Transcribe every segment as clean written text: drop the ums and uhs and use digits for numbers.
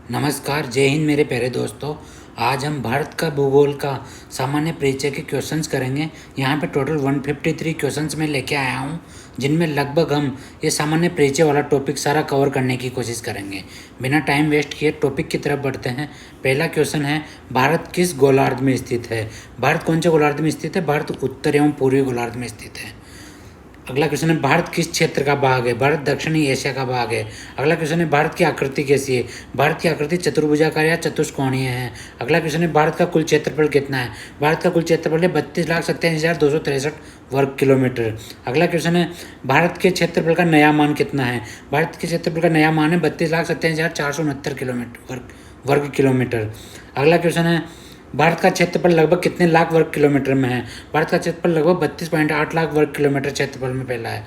नमस्कार, जय हिंद मेरे प्यारे दोस्तों। आज हम भारत का भूगोल का सामान्य परिचय के क्वेश्चंस करेंगे। यहाँ पे टोटल 153 क्वेश्चंस मैं लेके आया हूँ, जिनमें लगभग हम ये सामान्य परिचय वाला टॉपिक सारा कवर करने की कोशिश करेंगे। बिना टाइम वेस्ट किए टॉपिक की तरफ बढ़ते हैं। पहला क्वेश्चन है, भारत किस गोलार्ध में स्थित है? भारत कौन से गोलार्ध में स्थित है? भारत उत्तर एवं पूर्वी गोलार्ध में स्थित है। अगला क्वेश्चन है, भारत किस क्षेत्र का भाग है? भारत दक्षिणी एशिया का भाग है। अगला क्वेश्चन है, भारत की आकृति कैसी है? भारत की आकृति चतुर्भुजाकार या चतुष्कोणीय है। अगला क्वेश्चन है, भारत का कुल क्षेत्रफल कितना है? भारत का कुल क्षेत्रफल है 32,87,263 वर्ग किलोमीटर। अगला क्वेश्चन है, भारत के क्षेत्रफल का नया मान कितना है? भारत के क्षेत्रफल का नया मान है 32,87,469 किलोमीटर वर्ग किलोमीटर। अगला क्वेश्चन है, भारत का क्षेत्रफल लगभग कितने लाख वर्ग किलोमीटर में है? भारत का क्षेत्रफल लगभग 32.8 लाख वर्ग किलोमीटर क्षेत्रफल में फैला है।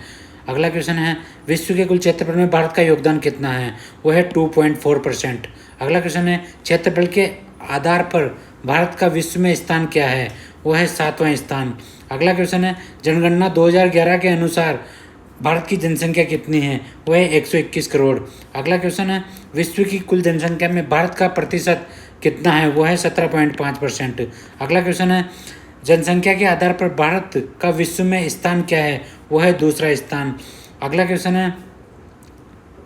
अगला क्वेश्चन है, विश्व के कुल क्षेत्रफल में भारत का योगदान कितना है? वो है 2.4%। अगला क्वेश्चन है, क्षेत्रफल के आधार पर भारत का विश्व में स्थान क्या है? वो है 7वां स्थान। अगला क्वेश्चन है, जनगणना 2011 के अनुसार भारत की जनसंख्या कितनी है? वो है 121 करोड़। अगला क्वेश्चन है, विश्व की कुल जनसंख्या में भारत का प्रतिशत कितना है? वो है 17.5%। अगला क्वेश्चन है, जनसंख्या के आधार पर भारत का विश्व में स्थान क्या है? वो है दूसरा स्थान। अगला क्वेश्चन है,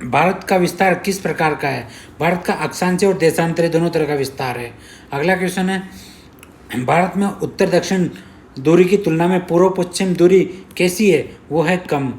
भारत का विस्तार किस प्रकार का है? भारत का अक्षांशीय और देशांतरी दोनों तरह का विस्तार है। अगला क्वेश्चन है, भारत में उत्तर दक्षिण दूरी की तुलना में पूर्व पश्चिम दूरी कैसी है? वो है कम।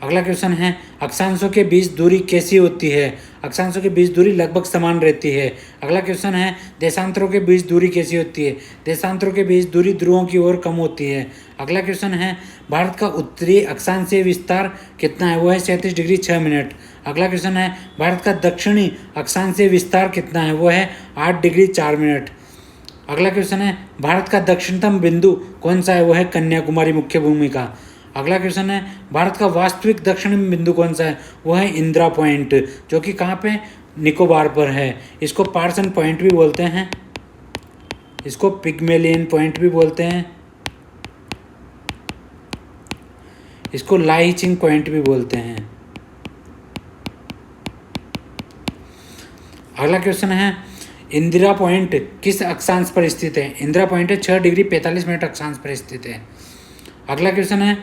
अगला क्वेश्चन है, अक्षांशों के बीच दूरी कैसी होती है? अक्षांशों के बीच दूरी लगभग समान रहती है। अगला क्वेश्चन है, देशांतरों के बीच दूरी कैसी होती है? देशांतरों के बीच दूरी ध्रुवों की ओर कम होती है। अगला क्वेश्चन है, भारत का उत्तरी अक्षांशीय विस्तार कितना है? वो है 37 डिग्री 6 मिनट। अगला क्वेश्चन है, भारत का दक्षिणी अक्षांशीय विस्तार कितना है? वो है 8 डिग्री 4 मिनट। अगला क्वेश्चन है, भारत का दक्षिणतम बिंदु कौन सा है? वो है कन्याकुमारी मुख्य भूमि का। अगला क्वेश्चन है, भारत का वास्तविक दक्षिण बिंदु कौन सा है? वो है इंदिरा पॉइंट, जो कि कहाँ पे? निकोबार पर है। इसको पार्सन पॉइंट भी बोलते हैं, इसको पिग्मेलियन पॉइंट भी बोलते हैं, इसको लाइचिंग पॉइंट भी बोलते हैं। अगला क्वेश्चन है, इंदिरा पॉइंट किस अक्षांश पर स्थित है? इंदिरा पॉइंट है 6 डिग्री 45 मिनट अक्षांश पर स्थित है। अगला क्वेश्चन है,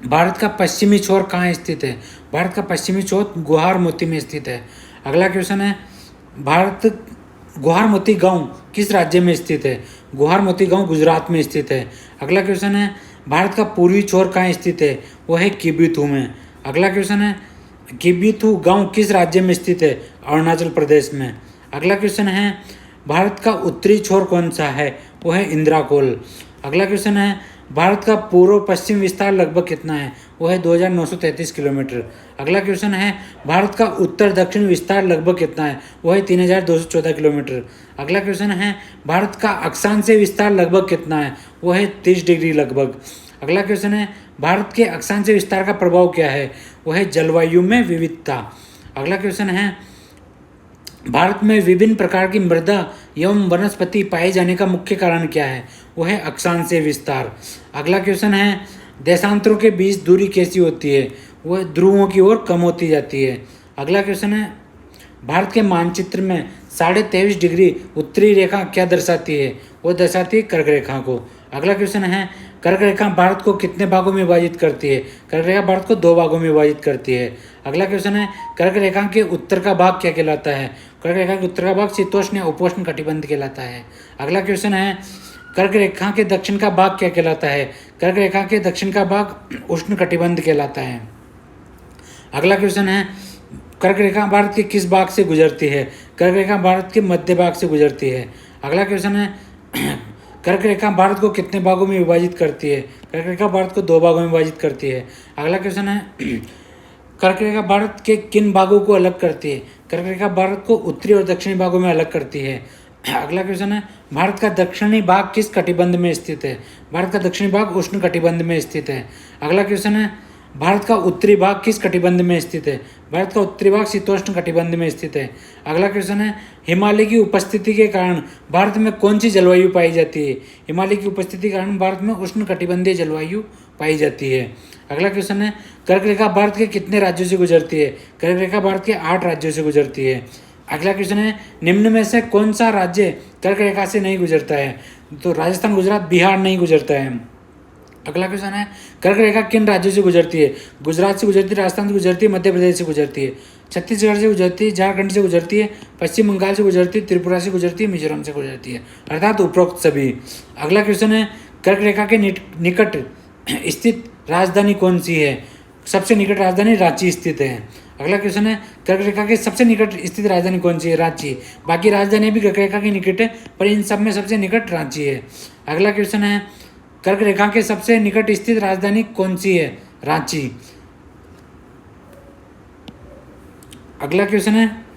भारत का पश्चिमी छोर कहाँ स्थित है? भारत का पश्चिमी छोर गुवाहाटी में स्थित है। अगला क्वेश्चन है, भारत गुवाहाटी गांव किस राज्य में स्थित है? गुवाहाटी गांव गुजरात में स्थित है। अगला क्वेश्चन है, भारत का पूर्वी छोर कहाँ स्थित है? वो है किबिथू में। अगला क्वेश्चन है, किबिथू गांव किस राज्य में स्थित है? अरुणाचल प्रदेश में। अगला क्वेश्चन है, भारत का उत्तरी छोर कौन सा है? वो है इंदिराकोल। अगला क्वेश्चन है, भारत का पूर्व पश्चिम विस्तार लगभग कितना है? वो है 2933 किलोमीटर। अगला क्वेश्चन है, भारत का उत्तर दक्षिण विस्तार लगभग कितना है? वो है 3214 किलोमीटर। अगला क्वेश्चन है, भारत का अक्षांशीय विस्तार लगभग कितना है? वो है 30 डिग्री लगभग। अगला क्वेश्चन है, भारत के अक्षांशीय विस्तार का प्रभाव क्या है? वो है जलवायु में विविधता। अगला क्वेश्चन है, भारत में विभिन्न प्रकार की मृदा एवं वनस्पति पाए जाने का मुख्य कारण क्या है? वो है अक्षांशीय विस्तार। अगला क्वेश्चन है, देशांतरों के बीच दूरी कैसी होती है? वो ध्रुवों की ओर कम होती जाती है। अगला क्वेश्चन है, भारत के मानचित्र में 23.5 डिग्री उत्तरी रेखा क्या दर्शाती है? वो दर्शाती है कर्क रेखा को। अगला क्वेश्चन है, कर्क रेखा भारत को कितने भागों में विभाजित करती है? कर्क रेखा भारत को 2 भागों में विभाजित करती है। अगला क्वेश्चन है, कर्क रेखा के उत्तर का भाग क्या कहलाता है? कर्क रेखा के उत्तर का भाग शीतोष्ण या उपोष्ण कटिबंध कहलाता है। अगला क्वेश्चन है, कर्क रेखा के दक्षिण का भाग क्या कहलाता है? कर्क रेखा के दक्षिण का भाग उष्ण कटिबंध कहलाता है। अगला क्वेश्चन है, कर्क रेखा भारत के किस भाग से गुजरती है? कर्क रेखा भारत के मध्य भाग से गुजरती है। अगला क्वेश्चन है, कर्क रेखा भारत को कितने भागों में विभाजित करती है? कर्क रेखा भारत को 2 भागों में विभाजित करती है। अगला क्वेश्चन है, कर्क रेखा भारत के किन भागों को अलग करती है? कर्क रेखा भारत को उत्तरी और दक्षिणी भागों में अलग करती है। अगला क्वेश्चन है, भारत का दक्षिणी भाग किस कटिबंध में स्थित है? भारत का दक्षिणी भाग उष्ण कटिबंध में स्थित है। अगला क्वेश्चन है, भारत का उत्तरी भाग किस कटिबंध में स्थित है? भारत का उत्तरी भाग शीतोष्ण कटिबंध में स्थित है। अगला क्वेश्चन है, हिमालय की उपस्थिति के कारण भारत में कौन सी जलवायु पाई जाती है? हिमालय की उपस्थिति के कारण भारत में उष्ण कटिबंधीय जलवायु पाई जाती है। अगला क्वेश्चन है, कर्क रेखा भारत के कितने राज्यों से गुजरती है? कर्क रेखा भारत के 8 राज्यों से गुजरती है। अगला क्वेश्चन है, निम्न में से कौन सा राज्य कर्क रेखा से नहीं गुजरता है? तो राजस्थान, गुजरात, बिहार नहीं गुजरता है। अगला क्वेश्चन है, कर्क रेखा किन राज्यों से गुजरती है? गुजरात से गुजरती है, राजस्थान से गुजरती है, मध्य प्रदेश से गुजरती है, छत्तीसगढ़ से गुजरती है, झारखंड से गुजरती है, पश्चिम बंगाल से गुजरती है, त्रिपुरा से गुजरती है, मिजोरम से गुजरती है, अर्थात उपरोक्त सभी। अगला क्वेश्चन है, कर्क रेखा के निकट स्थित राजधानी कौन सी है? सबसे निकट राजधानी रांची स्थित है। अगला क्वेश्चन है, कर्क रेखा के सबसे निकट स्थित राजधानी कौन सी है? रांची। बाकी राजधानी भी कर्क रेखा के निकट है, पर इन सब में सबसे निकट रांची है। अगला क्वेश्चन है, कर्क रेखा के सबसे निकट स्थित राजधानी कौन सी है? रांची। अगला क्वेश्चन है,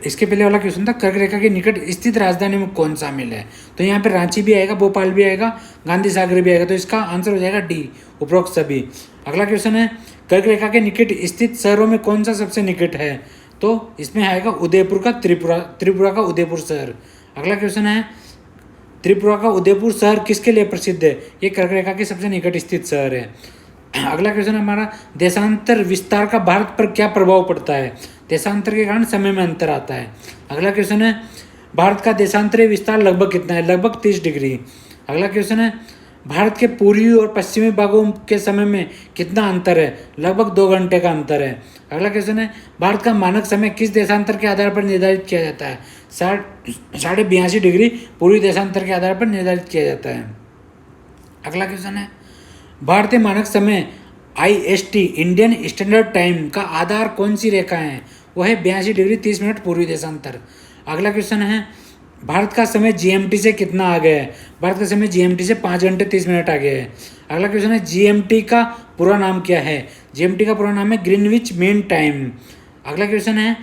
इसके पहले वाला क्वेश्चन था, कर्क रेखा के निकट स्थित राजधानी में कौन शामिल है? तो यहाँ पे रांची भी आएगा, भोपाल भी आएगा, गांधी सागर भी आएगा, तो इसका आंसर हो जाएगा डी, उपरोक्त सभी। अगला क्वेश्चन है, कर्क रेखा के निकट स्थित शहरों में कौन सा सबसे निकट है? तो इसमें आएगा उदयपुर का त्रिपुरा का उदयपुर शहर। अगला क्वेश्चन है, त्रिपुरा का उदयपुर शहर किसके लिए प्रसिद्ध है? ये कर्क रेखा के सबसे निकट स्थित शहर है। अगला क्वेश्चन हमारा, देशांतर विस्तार का भारत पर क्या प्रभाव पड़ता है? देशांतर के कारण समय में अंतर आता है। अगला क्वेश्चन है, भारत का देशांतरीय विस्तार लगभग कितना है? लगभग 30 डिग्री। अगला क्वेश्चन है, भारत के पूर्वी और पश्चिमी भागों के समय में कितना अंतर है? लगभग 2 घंटे का अंतर है। अगला क्वेश्चन है, भारत का मानक समय किस देशांतर के आधार पर निर्धारित किया जाता है? 82.5 डिग्री पूर्वी देशांतर के आधार पर निर्धारित किया जाता है। अगला क्वेश्चन है, भारतीय मानक समय IST इंडियन स्टैंडर्ड टाइम का आधार कौन सी रेखा है? वह है 82 डिग्री 30 मिनट पूर्वी देशांतर। अगला क्वेश्चन है, भारत का समय GMT से कितना आगे है? भारत का समय GMT से 5 घंटे 30 मिनट आगे है। अगला क्वेश्चन है, GMT का पूरा नाम क्या है? GMT का पूरा नाम है ग्रीनविच मीन टाइम। अगला क्वेश्चन है,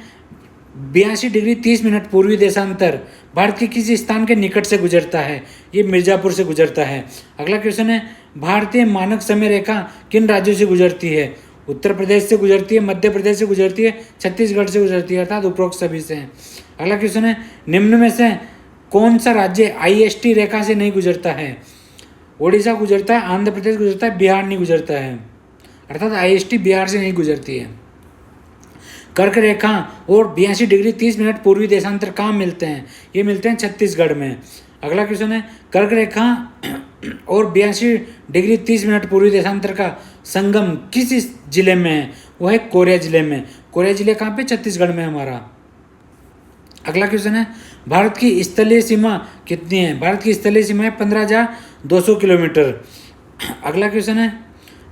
82 डिग्री 30 मिनट पूर्वी देशांतर भारत के किस स्थान के निकट से गुजरता है? ये मिर्जापुर से गुजरता है। अगला क्वेश्चन है, भारतीय मानक समय रेखा किन राज्यों से गुजरती है? उत्तर प्रदेश से गुजरती है, मध्य प्रदेश से गुजरती है, छत्तीसगढ़ से गुजरती है, अर्थात उपरोक्त सभी से। अगला क्वेश्चन है, निम्न में से कौन सा राज्य IST रेखा से नहीं गुजरता है? ओडिशा गुजरता है, आंध्र प्रदेश गुजरता है, बिहार नहीं गुजरता है, अर्थात IST बिहार से नहीं गुजरती है। कर्क रेखा और 82 डिग्री 30 मिनट पूर्वी देशांतर कहाँ मिलते हैं? ये मिलते हैं छत्तीसगढ़ में। अगला क्वेश्चन है, कर्क रेखा और 82 डिग्री 30 मिनट पूर्वी देशांतर का संगम किस जिले में है? वो है कोरिया जिले में। कोरिया जिले कहाँ पे? छत्तीसगढ़ में हमारा। अगला क्वेश्चन है, भारत की स्थलीय सीमा कितनी है? भारत की स्थलीय सीमा है 15,200 किलोमीटर। अगला क्वेश्चन है,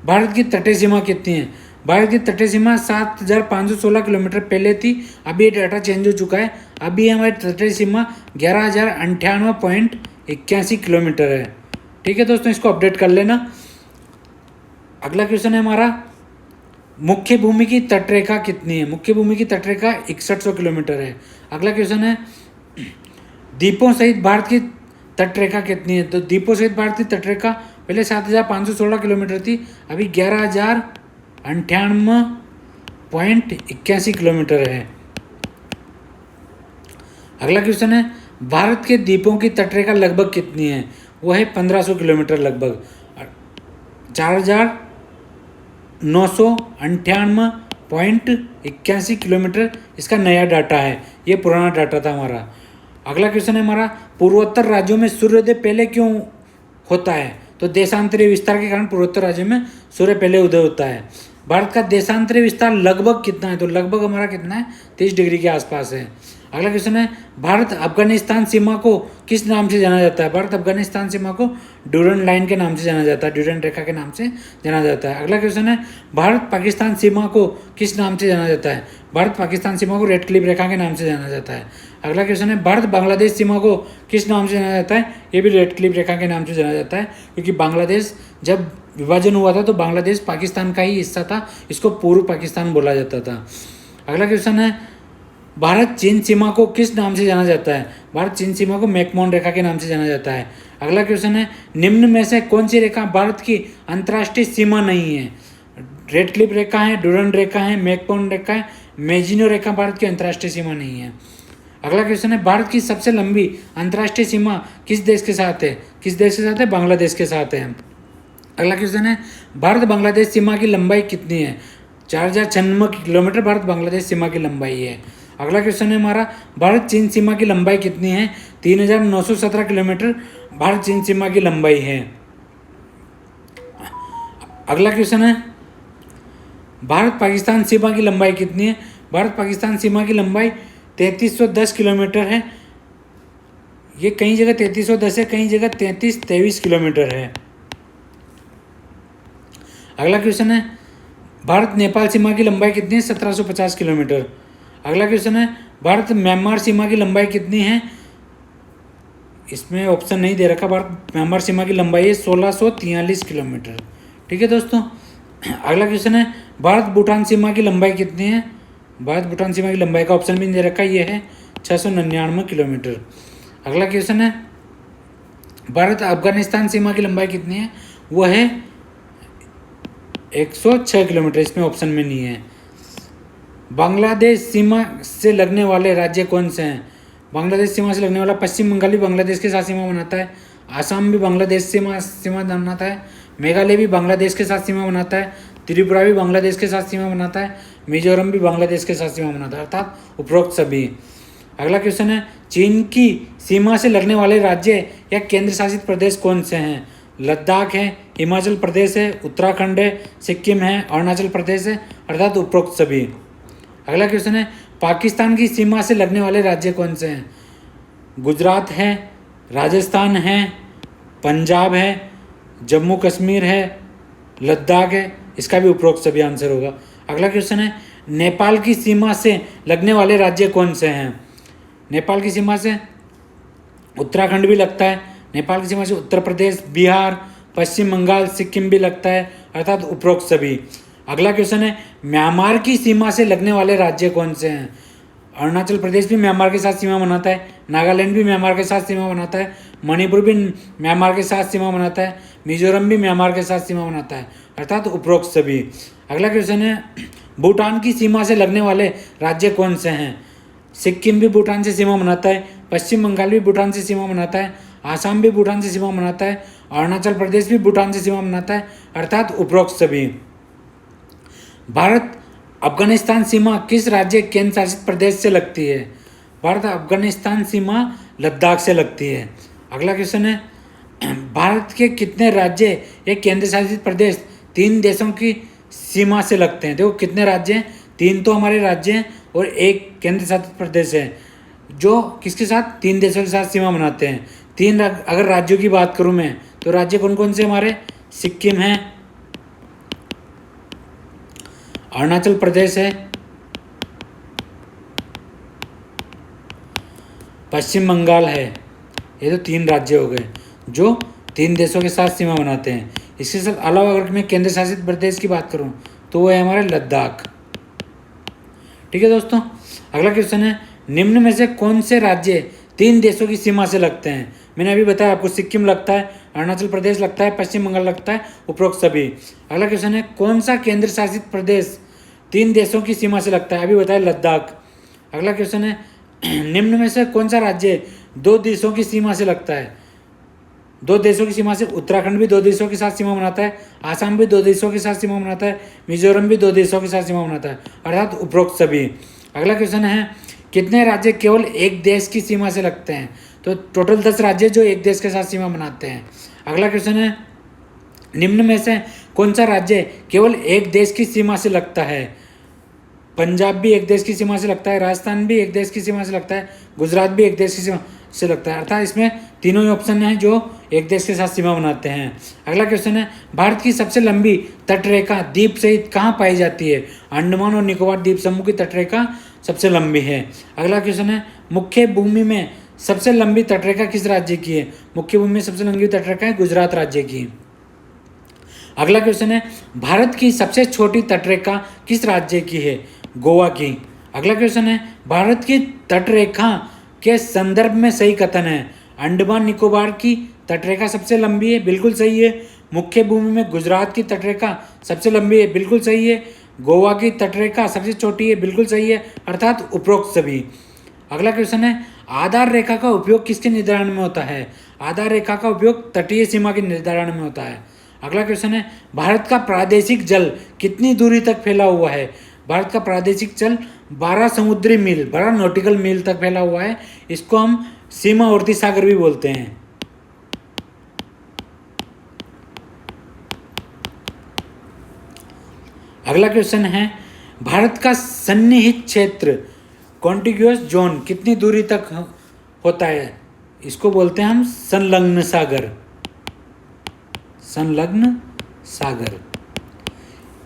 भारत की तटीय सीमा कितनी है? भारत की तटीय सीमा 7,516 किलोमीटर पहले थी, अभी ये डाटा चेंज हो चुका है। अभी हमारी तटीय सीमा 11,098.81 किलोमीटर है। ठीक है दोस्तों, इसको अपडेट कर लेना। अगला क्वेश्चन है हमारा, मुख्य भूमि की तटरेखा कितनी है? मुख्य भूमि की तटरेखा 6100 किलोमीटर है। अगला क्वेश्चन है, द्वीपों सहित भारत की तटरेखा कितनी है? तो द्वीपों सहित भारत की तटरेखा पहले 7,516 किलोमीटर थी, अभी 11,098.81 किलोमीटर है। अगला क्वेश्चन है, भारत के द्वीपों की तटरेखा लगभग कितनी है? वो है 1500 किलोमीटर, लगभग 4,998.81 किलोमीटर इसका नया डाटा है, ये पुराना डाटा था हमारा। अगला क्वेश्चन है हमारा, पूर्वोत्तर राज्यों में सूर्योदय पहले क्यों होता है? तो देशांतरीय विस्तार के कारण पूर्वोत्तर राज्यों में सूर्य पहले उदय होता है। भारत का देशांतरीय विस्तार लगभग कितना है? तो लगभग हमारा कितना है? 30 डिग्री के आसपास है। अगला क्वेश्चन है, भारत अफगानिस्तान सीमा को किस नाम से जाना जाता है? भारत अफगानिस्तान सीमा को ड्यूरन लाइन के नाम से जाना जाता है, ड्यूरन रेखा के नाम से जाना जाता है। अगला क्वेश्चन है, भारत पाकिस्तान सीमा को किस नाम से जाना जाता है? भारत पाकिस्तान सीमा को रेड क्लिफ रेखा के नाम से जाना जाता है। अगला क्वेश्चन है, भारत बांग्लादेश सीमा को किस नाम से जाना जाता है? ये भी रेड क्लिफ रेखा के नाम से जाना जाता है, क्योंकि बांग्लादेश जब विभाजन हुआ था तो बांग्लादेश पाकिस्तान का ही हिस्सा था, इसको पूर्व पाकिस्तान बोला जाता था। अगला क्वेश्चन है, भारत चीन सीमा को किस नाम से जाना जाता है? भारत चीन सीमा को मैकमोहन रेखा के नाम से जाना जाता है। अगला क्वेश्चन है, निम्न में से कौन सी रेखा भारत की अंतर्राष्ट्रीय सीमा नहीं है? रेड क्लिफ रेखा है, ड्यूरन रेखा है, मैकमोहन रेखा है, मेजिनो रेखा भारत की अंतर्राष्ट्रीय सीमा नहीं है। अगला क्वेश्चन है, भारत की सबसे लंबी अंतर्राष्ट्रीय सीमा किस देश के साथ है? किस देश के साथ है? बांग्लादेश के साथ है। अगला क्वेश्चन है, भारत बांग्लादेश सीमा की लंबाई कितनी है? 4096 किलोमीटर भारत बांग्लादेश सीमा की लंबाई है। अगला क्वेश्चन है हमारा, भारत चीन सीमा की लंबाई कितनी है? 3917 किलोमीटर भारत चीन सीमा की लंबाई है। अगला क्वेश्चन है, भारत पाकिस्तान सीमा की लंबाई कितनी है? भारत पाकिस्तान सीमा की लंबाई 3310 किलोमीटर है। ये कई जगह 3310 है, कई जगह 3323 किलोमीटर है। अगला क्वेश्चन है, भारत नेपाल सीमा की लंबाई कितनी है? 1750 किलोमीटर। अगला क्वेश्चन है, भारत म्यांमार सीमा की लंबाई कितनी है? इसमें ऑप्शन नहीं दे रखा। भारत म्यांमार सीमा की लंबाई है 1643 किलोमीटर। ठीक है दोस्तों। अगला क्वेश्चन है, भारत भूटान सीमा की लंबाई कितनी है? भारत भूटान सीमा की लंबाई का ऑप्शन भी नहीं दे रखा, ये है 699 किलोमीटर। अगला क्वेश्चन है, भारत अफगानिस्तान सीमा की लंबाई कितनी है? वो है 106 किलोमीटर, इसमें ऑप्शन में नहीं है। बांग्लादेश सीमा से लगने वाले राज्य कौन से हैं? बांग्लादेश सीमा से लगने वाला पश्चिम बंगाल भी बांग्लादेश के साथ सीमा बनाता है, आसाम भी बांग्लादेश सीमा बनाता है, मेघालय भी बांग्लादेश के साथ सीमा बनाता है, त्रिपुरा भी बांग्लादेश के साथ सीमा बनाता है, मिजोरम भी बांग्लादेश के साथ सीमा बनाता है, अर्थात उपरोक्त सभी। अगला क्वेश्चन है, चीन की सीमा से लगने वाले राज्य या केंद्र शासित प्रदेश कौन से हैं? लद्दाख है, हिमाचल प्रदेश है, उत्तराखंड है, सिक्किम है, अरुणाचल प्रदेश है, अर्थात उपरोक्त सभी। अगला क्वेश्चन है, पाकिस्तान की सीमा से लगने वाले राज्य कौन से हैं? गुजरात है, राजस्थान है, पंजाब है, जम्मू कश्मीर है, लद्दाख है, इसका भी उपरोक्त सभी आंसर होगा। अगला क्वेश्चन है, नेपाल की सीमा से लगने वाले राज्य कौन से हैं? नेपाल की सीमा से उत्तराखंड भी लगता है, नेपाल की सीमा से उत्तर प्रदेश, बिहार, पश्चिम बंगाल, सिक्किम भी लगता है, अर्थात उपरोक्त सभी। अगला क्वेश्चन है, म्यांमार की सीमा से लगने वाले राज्य कौन से हैं? अरुणाचल प्रदेश भी म्यांमार के साथ सीमा बनाता है, नागालैंड भी म्यांमार के साथ सीमा बनाता है, मणिपुर भी म्यांमार के साथ सीमा बनाता है, मिजोरम भी म्यांमार के साथ सीमा बनाता है, अर्थात उपरोक्त सभी। अगला क्वेश्चन है, भूटान की सीमा से लगने वाले राज्य कौन से हैं? सिक्किम भी भूटान से सीमा बनाता है, पश्चिम बंगाल भी भूटान से सीमा बनाता है, आसाम भी भूटान से सीमा बनाता है, अरुणाचल प्रदेश भी भूटान से सीमा बनाता है, अर्थात उपरोक्त सभी। भारत अफगानिस्तान सीमा किस राज्य केंद्र शासित प्रदेश से लगती है? भारत अफगानिस्तान सीमा लद्दाख से लगती है। अगला क्वेश्चन है, भारत के कितने राज्य या केंद्र शासित प्रदेश 3 देशों की सीमा से लगते हैं? देखो कितने राज्य हैं, 3 तो हमारे राज्य हैं और 1 केंद्र शासित प्रदेश है, जो किसके साथ? 3 देशों के साथ सीमा बनाते हैं। 3 अगर राज्यों की बात करूं मैं, तो राज्य कौन कौन से हमारे? सिक्किम है, अरुणाचल प्रदेश है, पश्चिम बंगाल है। ये तो 3 राज्य हो गए जो 3 देशों के साथ सीमा बनाते हैं। इसके साथ अलावा अगर मैं केंद्र शासित प्रदेश की बात करूं तो वो है हमारा लद्दाख। ठीक है दोस्तों। अगला क्वेश्चन है, निम्न में से कौन से राज्य 3 देशों की सीमा से लगते हैं? मैंने अभी बताया आपको, सिक्किम लगता है, अरुणाचल प्रदेश लगता है, पश्चिम बंगाल लगता है, उपरोक्त सभी। अगला क्वेश्चन है, कौन सा केंद्र शासित प्रदेश 3 देशों की सीमा से लगता है? अभी बताया लद्दाख। अगला क्वेश्चन है, निम्न में से कौन सा राज्य 2 देशों की सीमा से लगता है? 2 देशों की सीमा से उत्तराखंड भी 2 देशों के साथ सीमा बनाता है, आसाम भी 2 देशों के साथ सीमा बनाता है, मिजोरम भी 2 देशों के साथ सीमा बनाता है, अर्थात उपरोक्त सभी। अगला क्वेश्चन है, कितने राज्य केवल 1 देश की सीमा से लगते हैं? तो टोटल 10 राज्य जो 1 देश के साथ सीमा बनाते हैं। अगला क्वेश्चन है, निम्न में से कौन सा राज्य केवल 1 देश की सीमा से लगता है? पंजाब भी 1 देश की सीमा से लगता है, राजस्थान भी 1 देश की सीमा से लगता है, गुजरात भी 1 देश की सीमा से लगता है, अर्थात इसमें तीनों ही ऑप्शन हैं जो 1 देश के साथ सीमा बनाते हैं। अगला क्वेश्चन है, भारत की सबसे लंबी तटरेखा द्वीप सहित कहाँ पाई जाती है? अंडमान और निकोबार द्वीप समूह की तटरेखा सबसे लंबी है। अगला क्वेश्चन है, मुख्य भूमि में सबसे लंबी तटरेखा किस राज्य की है? मुख्य भूमि में सबसे लंबी तटरेखा है गुजरात राज्य की। अगला क्वेश्चन है, भारत की सबसे छोटी तटरेखा किस राज्य की है? गोवा की। अगला क्वेश्चन है, भारत की तटरेखा के संदर्भ में सही कथन है? अंडमान निकोबार की तटरेखा सबसे लंबी है, बिल्कुल सही है। मुख्य भूमि में गुजरात की तटरेखा सबसे लंबी है, बिल्कुल सही है। गोवा की तटरेखा सबसे छोटी है, बिल्कुल सही है, अर्थात उपरोक्त सभी। अगला क्वेश्चन है, आधार रेखा का उपयोग किसके निर्धारण में होता है? आधार रेखा का उपयोग तटीय सीमा के निर्धारण में होता है। अगला क्वेश्चन है भारत का प्रादेशिक जल कितनी दूरी तक फैला हुआ है। भारत का प्रादेशिक जल 12 समुद्री मील 12 नॉटिकल मील तक फैला हुआ है। इसको हम सीमावर्ती सागर भी बोलते हैं। अगला क्वेश्चन है भारत का सन्निहित क्षेत्र कॉन्टिग्यूअस जोन कितनी दूरी तक होता है। इसको बोलते हैं हम संलग्न सागर। संलग्न सागर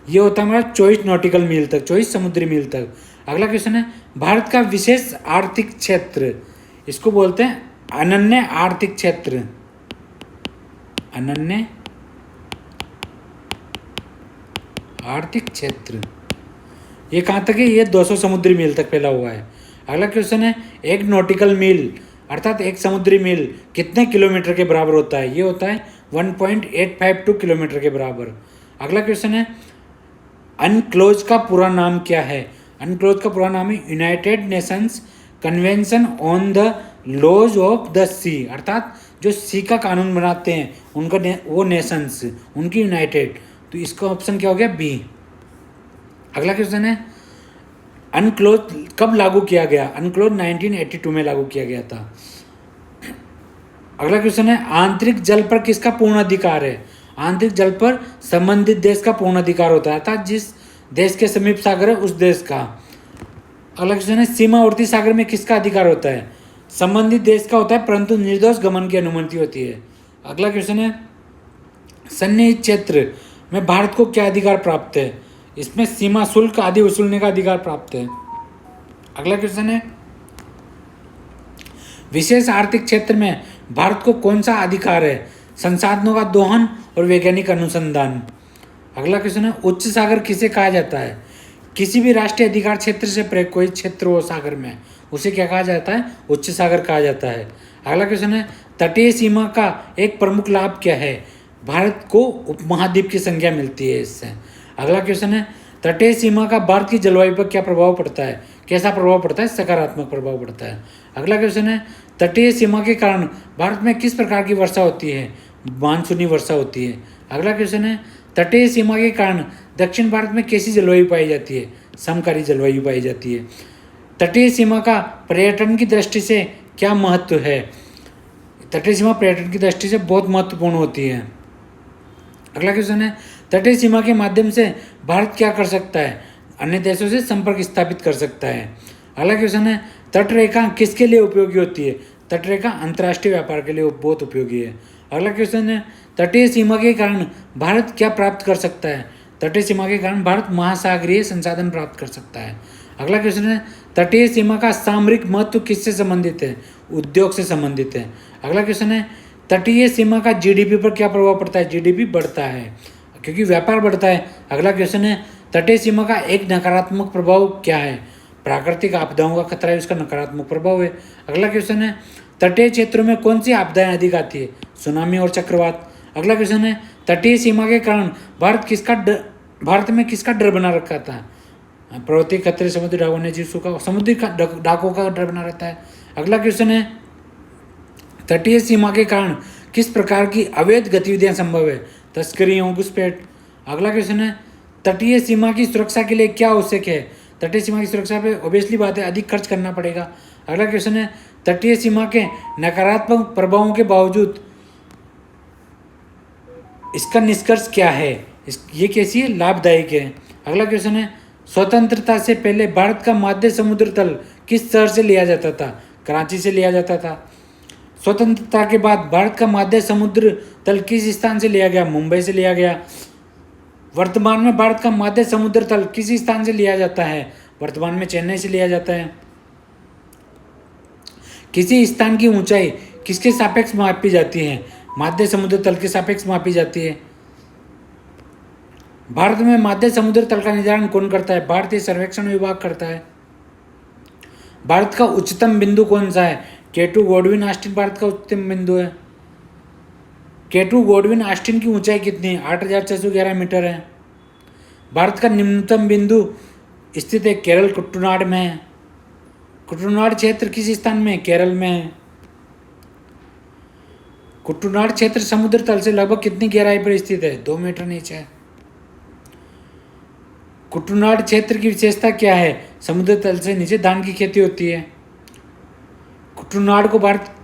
ये होता है हमारा 24 नॉटिकल मील तक, 24 समुद्री मील तक। अगला क्वेश्चन है भारत का विशेष आर्थिक क्षेत्र, इसको बोलते हैं अनन्य आर्थिक क्षेत्र। अनन्य आर्थिक क्षेत्र ये कहाँ तक है, ये 200 समुद्री मील तक फैला हुआ है। अगला क्वेश्चन है एक नॉटिकल मील अर्थात एक समुद्री मील कितने किलोमीटर के बराबर होता है। ये होता है 1.852 किलोमीटर के बराबर। अगला क्वेश्चन है अनक्लोज का पूरा नाम क्या है। अनक्लोज का पूरा नाम है United Nations Convention on the Laws of the Sea, अर्थात जो सी का कानून बनाते हैं उनका वो नेशंस उनकी यूनाइटेड। तो इसका ऑप्शन क्या हो गया बी। अगला क्वेश्चन है अनक्लोज कब लागू किया गया। अनक्लोज 1982 में लागू किया गया था। अगला क्वेश्चन है आंतरिक जल पर किसका पूर्ण अधिकार है। आंतरिक जल पर संबंधित देश का पूर्ण अधिकार होता है, अर्थात जिस देश के समीप सागर है उस देश का। अगला क्वेश्चन है सीमावर्ती सागर में किसका अधिकार होता है। संबंधित देश का होता है, परंतु निर्दोष गमन की अनुमति होती है। अगला क्वेश्चन है सन्निहित क्षेत्र में भारत को क्या अधिकार प्राप्त है। इसमें सीमा शुल्क आदि वसूलने का अधिकार प्राप्त है। अगला क्वेश्चन है विशेष आर्थिक क्षेत्र में भारत को कौन सा अधिकार है। संसाधनों का दोहन और वैज्ञानिक अनुसंधान। अगला क्वेश्चन है उच्च सागर किसे कहा जाता है। किसी भी राष्ट्रीय अधिकार क्षेत्र से परे कोई क्षेत्र हो सागर में उसे क्या कहा जाता है, उच्च सागर कहा जाता है। अगला क्वेश्चन है तटीय सीमा का एक प्रमुख लाभ क्या है। भारत को उपमहाद्वीप की संख्या मिलती है इससे। अगला क्वेश्चन है तटीय सीमा का भारत की जलवायु पर क्या प्रभाव पड़ता है, कैसा प्रभाव पड़ता है, सकारात्मक प्रभाव पड़ता है। अगला क्वेश्चन है तटीय सीमा के कारण भारत में किस प्रकार की वर्षा होती है, मानसूनी वर्षा होती है। अगला क्वेश्चन है तटीय सीमा के कारण दक्षिण भारत में कैसी जलवायु पाई जाती है, समकारी जलवायु पाई जाती है। तटीय सीमा का पर्यटन की दृष्टि से क्या महत्व है। तटीय सीमा पर्यटन की दृष्टि से बहुत महत्वपूर्ण होती है। अगला क्वेश्चन है तटीय सीमा के माध्यम से भारत क्या कर सकता है, अन्य देशों से संपर्क स्थापित कर सकता है। अगला क्वेश्चन है तटरेखा किसके लिए उपयोगी होती है। तटरेखा अंतर्राष्ट्रीय व्यापार के लिए बहुत उपयोगी है। अगला क्वेश्चन है तटीय सीमा के कारण भारत क्या प्राप्त कर सकता है। तटीय सीमा के कारण भारत महासागरीय संसाधन प्राप्त कर सकता है। अगला क्वेश्चन है तटीय सीमा का सामरिक महत्व किससे संबंधित है, उद्योग से संबंधित है। अगला क्वेश्चन है तटीय सीमा का जीडीपी पर क्या प्रभाव पड़ता है। जीडीपी बढ़ता है क्योंकि व्यापार बढ़ता है। अगला क्वेश्चन है तटीय सीमा का एक नकारात्मक प्रभाव क्या है। प्राकृतिक आपदाओं का खतरा है, उसका नकारात्मक प्रभाव है। अगला क्वेश्चन है तटीय क्षेत्रों में कौन सी आपदाएं अधिक आती है, सुनामी और चक्रवात। अगला क्वेश्चन है तटीय सीमा के कारण भारत में किसका डर बना रखा था। पर्वतीय खतरे, समुद्री डाकों ने जीवों का, समुद्री डाकों का डर बना रहता है। अगला क्वेश्चन है तटीय सीमा के कारण किस प्रकार की अवैध गतिविधियां संभव है, तस्करी, घुसपैठ। अगला क्वेश्चन है तटीय सीमा की सुरक्षा के लिए क्या आवश्यक है। तटीय सीमा की सुरक्षा पे ऑब्वियसली बात है अधिक खर्च करना पड़ेगा। अगला क्वेश्चन है तटीय सीमा के नकारात्मक प्रभावों के बावजूद इसका निष्कर्ष क्या है, ये कैसी है, लाभदायक है। अगला क्वेश्चन है स्वतंत्रता से पहले भारत का मध्य समुद्र तल किस शहर से लिया जाता था। कराची से लिया जाता था। स्वतंत्रता के बाद भारत का मध्य समुद्र तल किस स्थान से लिया गया, मुंबई से लिया गया। वर्तमान में भारत का मध्य समुद्र तल किस स्थान से लिया जाता है, वर्तमान में चेन्नई से लिया जाता है। किसी स्थान की ऊंचाई किसके सापेक्ष मापी जाती है, मध्य समुद्र तल के सापेक्ष मापी जाती है। भारत में मध्य समुद्र तल का निर्धारण कौन करता है, भारतीय सर्वेक्षण विभाग करता है। भारत का उच्चतम बिंदु कौन सा है, केटू गॉडविन आस्टिन भारत का उच्चतम बिंदु है। केटू गॉडविन आस्टिन की ऊंचाई कितनी है, 8,611 मीटर है। भारत का निम्नतम बिंदु स्थित है केरल कुट्टनाड में है। कुट्टनाड क्षेत्र किस स्थान में, केरल में है। कुटुनाड क्षेत्र समुद्र तल से लगभग कितनी गहराई पर स्थित है? 2 मीटर नीचे। कुटुनाड क्षेत्र की विशेषता क्या है? समुद्र तल से नीचे धान की खेती होती है। कुटुनाड को भारत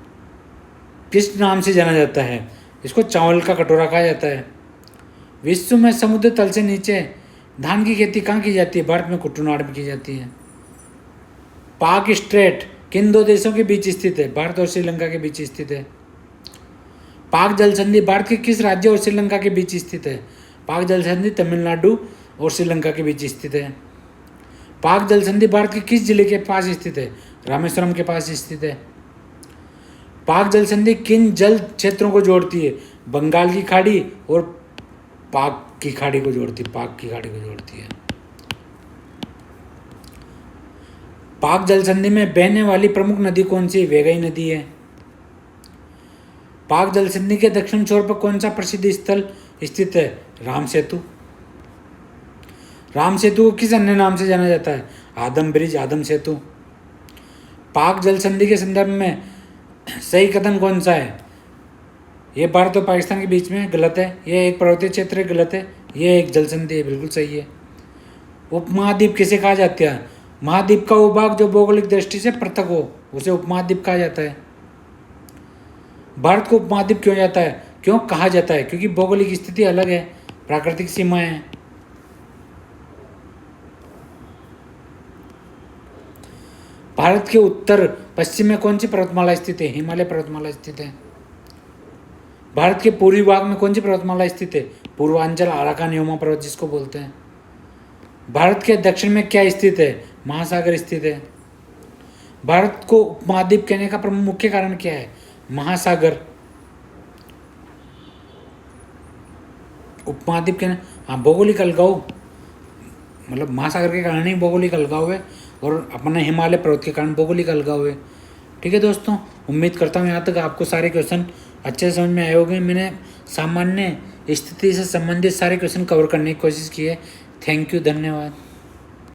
किस नाम से जाना जाता है? इसको चावल का कटोरा कहा जाता है। विश्व में समुद्र तल से नीचे धान की खेती कहाँ की जाती है? भारत में कुटुनाड में की जाती है। पाक स्ट्रेट किन दो देशों के बीच स्थित है? भारत और श्रीलंका के बीच स्थित है। पाक जल संधि भारत के किस राज्य और श्रीलंका के बीच स्थित है? पाक जल संधि तमिलनाडु और श्रीलंका के बीच स्थित है। पाक जल संधि भारत के किस जिले के पास स्थित है? रामेश्वरम के पास स्थित है। पाक जल संधि किन जल क्षेत्रों को जोड़ती है? बंगाल की खाड़ी और पाक की खाड़ी को जोड़ती है। पाक की खाड़ी को जोड़ती है। पाक जल संधि में बहने वाली प्रमुख नदी कौन सी? वेगई नदी है। पाक जल संधि के दक्षिण छोर पर कौन सा प्रसिद्ध स्थल स्थित है? राम सेतु। राम सेतु को किस अन्य नाम से जाना जाता है? आदम ब्रिज, आदम सेतु। पाक जल संधि के संदर्भ में सही कथन कौन सा है? ये भारत और पाकिस्तान के बीच में गलत है। ये एक पर्वतीय क्षेत्र है, गलत है। ये एक जल संधि है, बिल्कुल सही है। उपमहाद्वीप किसे कहा जाता है? महाद्वीप का वो भाग जो भौगोलिक दृष्टि से पृथक हो उसे उपमहाद्वीप कहा जाता है। भारत को उपमहाद्वीप क्यों जाता है? क्यों कहा जाता है? क्योंकि भौगोलिक स्थिति अलग है, प्राकृतिक सीमाएं हैं। भारत के उत्तर पश्चिम में कौन सी पर्वतमाला स्थित है? हिमालय पर्वतमाला स्थित है। भारत के पूर्वी भाग में कौन सी पर्वतमाला स्थित है? पूर्वांचल आराकान पर्वत जिसको बोलते हैं। भारत के दक्षिण में क्या स्थित है? महासागर स्थित है। भारत को उपमहाद्वीप कहने का प्रमुख मुख्य कारण क्या है? महासागर। उपमहाद्वीप कहने, हाँ, भौगोलिक अलगाव, मतलब महासागर के कारण ही भौगोलिक अलगाव है और अपना हिमालय पर्वत के कारण भौगोलिक अलगाव है। ठीक है दोस्तों, उम्मीद करता हूँ यहाँ तक आपको सारे क्वेश्चन अच्छे समझ में आए होंगे। मैंने सामान्य स्थिति से संबंधित सारे क्वेश्चन कवर करने की कोशिश की है। थैंक यू, धन्यवाद।